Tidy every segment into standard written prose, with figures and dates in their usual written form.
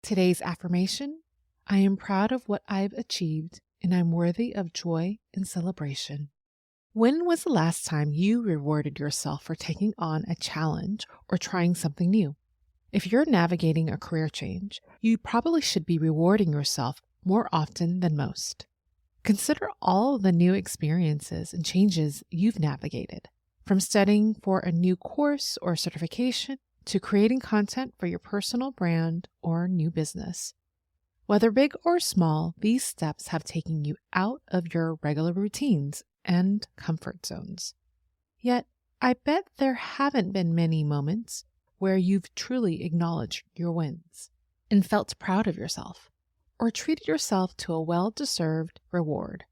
Today's affirmation: I am proud of what I've achieved and I'm worthy of joy and celebration. When was the last time you rewarded yourself for taking on a challenge or trying something new? If you're navigating a career change, you probably should be rewarding yourself more often than most. Consider all the new experiences and changes you've navigated, from studying for a new course or certification to creating content for your personal brand or new business. Whether big or small, these steps have taken you out of your regular routines and comfort zones. Yet, I bet there haven't been many moments where you've truly acknowledged your wins and felt proud of yourself, or treated yourself to a well-deserved reward.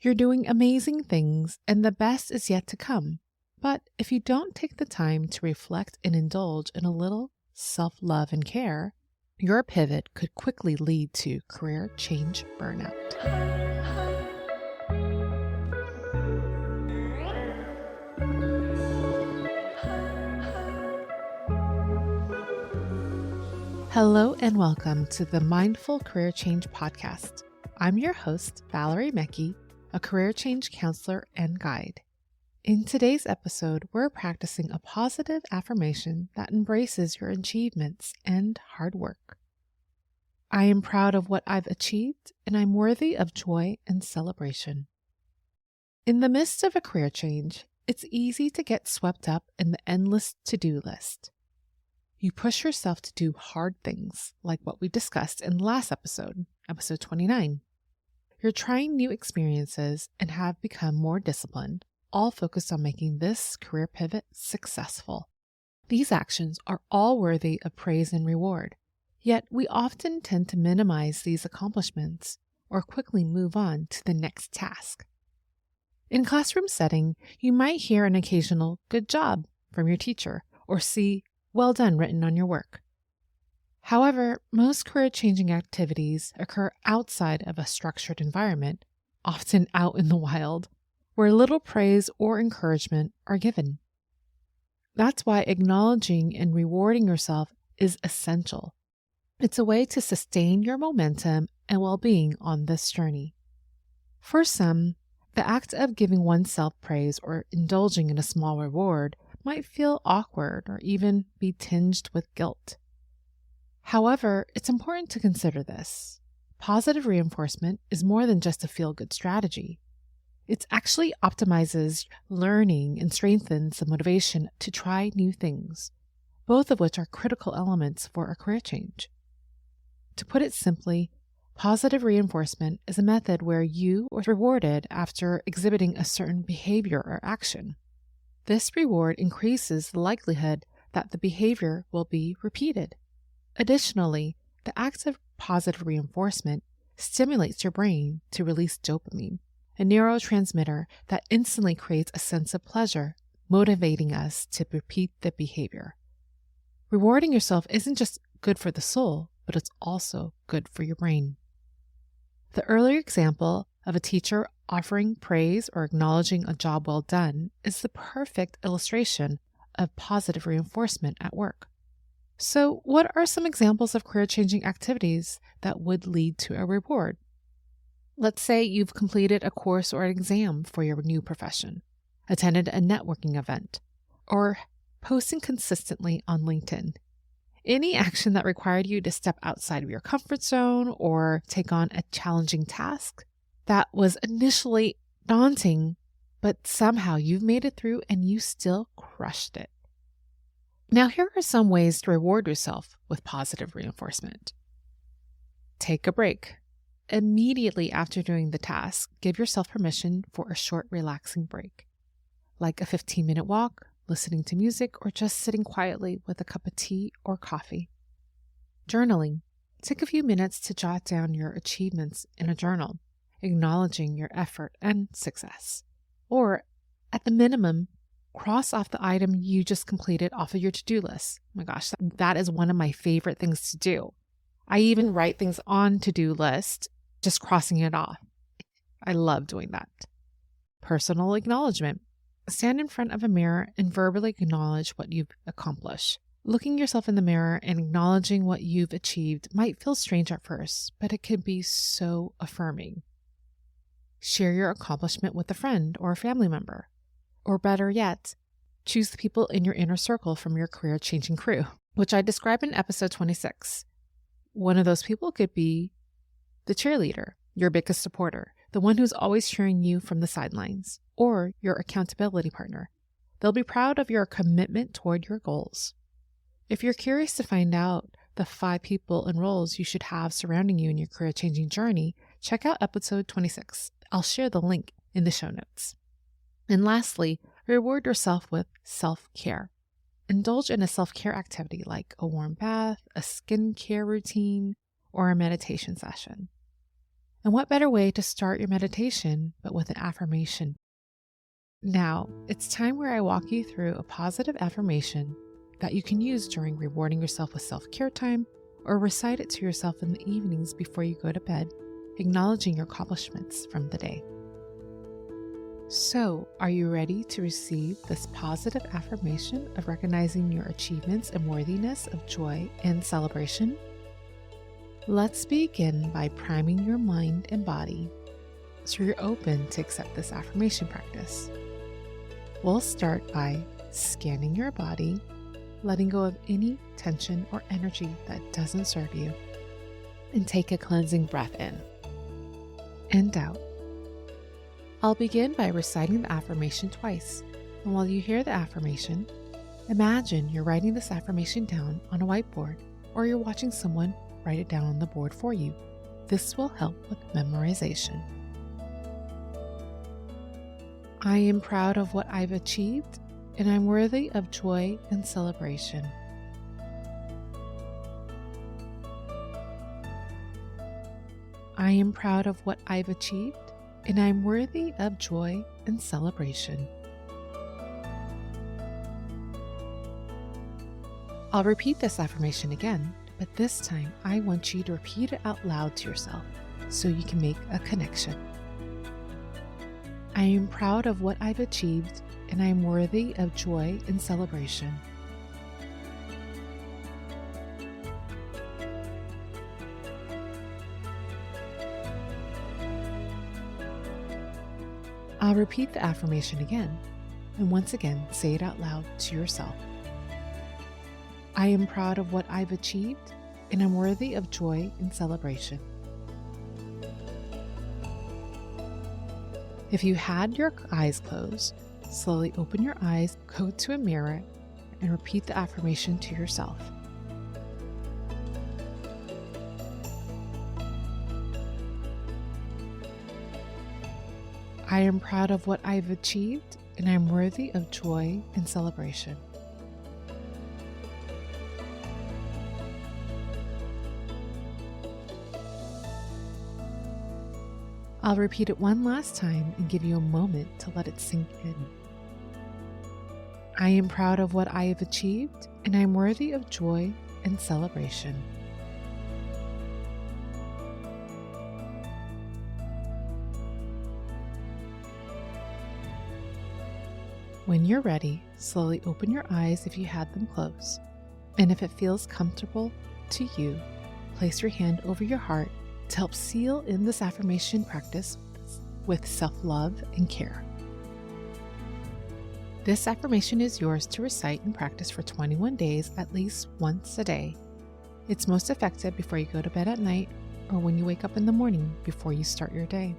You're doing amazing things and the best is yet to come. But if you don't take the time to reflect and indulge in a little self-love and care, your pivot could quickly lead to career change burnout. Hello and welcome to the Mindful Career Change Podcast. I'm your host, Valerie Mekki, a career change counselor and guide. In today's episode, we're practicing a positive affirmation that embraces your achievements and hard work. I am proud of what I've achieved and I'm worthy of joy and celebration. In the midst of a career change, it's easy to get swept up in the endless to-do list. You push yourself to do hard things, like what we discussed in the last episode, episode 29. You're trying new experiences and have become more disciplined, all focused on making this career pivot successful. These actions are all worthy of praise and reward, yet we often tend to minimize these accomplishments or quickly move on to the next task. In classroom setting, you might hear an occasional "good job" from your teacher or see "well done" written on your work. However, most career-changing activities occur outside of a structured environment, often out in the wild, where little praise or encouragement are given. That's why acknowledging and rewarding yourself is essential. It's a way to sustain your momentum and well-being on this journey. For some, the act of giving oneself praise or indulging in a small reward might feel awkward or even be tinged with guilt. However, it's important to consider this. Positive reinforcement is more than just a feel-good strategy. It actually optimizes learning and strengthens the motivation to try new things, both of which are critical elements for a career change. To put it simply, positive reinforcement is a method where you are rewarded after exhibiting a certain behavior or action. This reward increases the likelihood that the behavior will be repeated. Additionally, the act of positive reinforcement stimulates your brain to release dopamine, a neurotransmitter that instantly creates a sense of pleasure, motivating us to repeat the behavior. Rewarding yourself isn't just good for the soul, but it's also good for your brain. The earlier example of a teacher offering praise or acknowledging a job well done is the perfect illustration of positive reinforcement at work. So, what are some examples of career-changing activities that would lead to a reward? Let's say you've completed a course or an exam for your new profession, attended a networking event, or posting consistently on LinkedIn. Any action that required you to step outside of your comfort zone or take on a challenging task that was initially daunting, but somehow you've made it through and you still crushed it. Now, here are some ways to reward yourself with positive reinforcement. Take a break. Immediately after doing the task, give yourself permission for a short, relaxing break, like a 15-minute walk, listening to music, or just sitting quietly with a cup of tea or coffee. Journaling. Take a few minutes to jot down your achievements in a journal, acknowledging your effort and success. Or, at the minimum, cross off the item you just completed off of your to-do list. Oh my gosh, that is one of my favorite things to do. I even write things on to-do list, just crossing it off. I love doing that. Personal acknowledgement. Stand in front of a mirror and verbally acknowledge what you've accomplished. Looking yourself in the mirror and acknowledging what you've achieved might feel strange at first, but it can be so affirming. Share your accomplishment with a friend or a family member. Or better yet, choose the people in your inner circle from your career-changing crew, which I describe in episode 26. One of those people could be the cheerleader, your biggest supporter, the one who's always cheering you from the sidelines, or your accountability partner. They'll be proud of your commitment toward your goals. If you're curious to find out the 5 people and roles you should have surrounding you in your career-changing journey, check out episode 26. I'll share the link in the show notes. And lastly, reward yourself with self-care. Indulge in a self-care activity like a warm bath, a skincare routine, or a meditation session. And what better way to start your meditation but with an affirmation? Now, it's time where I walk you through a positive affirmation that you can use during rewarding yourself with self-care time, or recite it to yourself in the evenings before you go to bed, acknowledging your accomplishments from the day. So, are you ready to receive this positive affirmation of recognizing your achievements and worthiness of joy and celebration? Let's begin by priming your mind and body so you're open to accept this affirmation practice. We'll start by scanning your body, letting go of any tension or energy that doesn't serve you, and take a cleansing breath in and out. I'll begin by reciting the affirmation twice, and while you hear the affirmation, imagine you're writing this affirmation down on a whiteboard, or you're watching someone write it down on the board for you. This will help with memorization. I am proud of what I've achieved, and I'm worthy of joy and celebration. I am proud of what I've achieved, and I'm worthy of joy and celebration. I'll repeat this affirmation again, but this time I want you to repeat it out loud to yourself so you can make a connection. I am proud of what I've achieved, and I'm worthy of joy and celebration. I'll repeat the affirmation again, and once again say it out loud to yourself. I am proud of what I've achieved, and I'm worthy of joy and celebration. If you had your eyes closed, slowly open your eyes, go to a mirror, and repeat the affirmation to yourself. I am proud of what I've achieved, and I'm worthy of joy and celebration. I'll repeat it one last time and give you a moment to let it sink in. I am proud of what I have achieved, and I'm worthy of joy and celebration. When you're ready, slowly open your eyes if you had them closed. And if it feels comfortable to you, place your hand over your heart to help seal in this affirmation practice with self-love and care. This affirmation is yours to recite and practice for 21 days at least once a day. It's most effective before you go to bed at night or when you wake up in the morning before you start your day.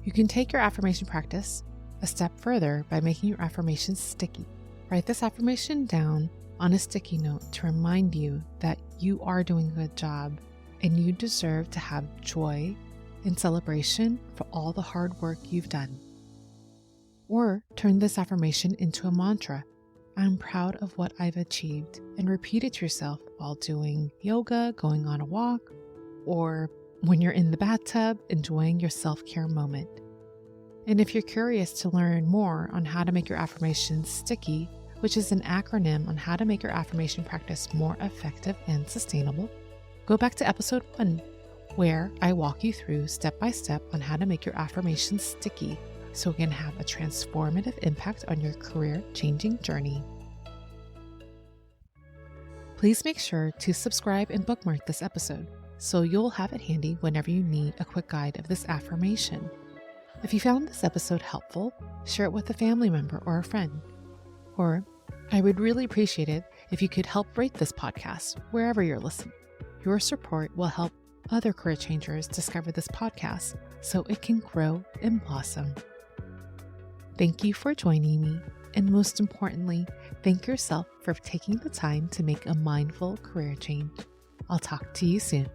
You can take your affirmation practice a step further by making your affirmations sticky. Write this affirmation down on a sticky note to remind you that you are doing a good job and you deserve to have joy and celebration for all the hard work you've done. Or turn this affirmation into a mantra. I'm proud of what I've achieved, and repeat it to yourself while doing yoga, going on a walk, or when you're in the bathtub enjoying your self-care moment. And if you're curious to learn more on how to make your affirmations sticky, which is an acronym on how to make your affirmation practice more effective and sustainable, go back to episode 1, where I walk you through step by step on how to make your affirmations sticky so it can have a transformative impact on your career-changing journey. Please make sure to subscribe and bookmark this episode so you'll have it handy whenever you need a quick guide of this affirmation. If you found this episode helpful, share it with a family member or a friend. Or I would really appreciate it if you could help rate this podcast wherever you're listening. Your support will help other career changers discover this podcast so it can grow and blossom. Thank you for joining me, and most importantly, thank yourself for taking the time to make a mindful career change. I'll talk to you soon.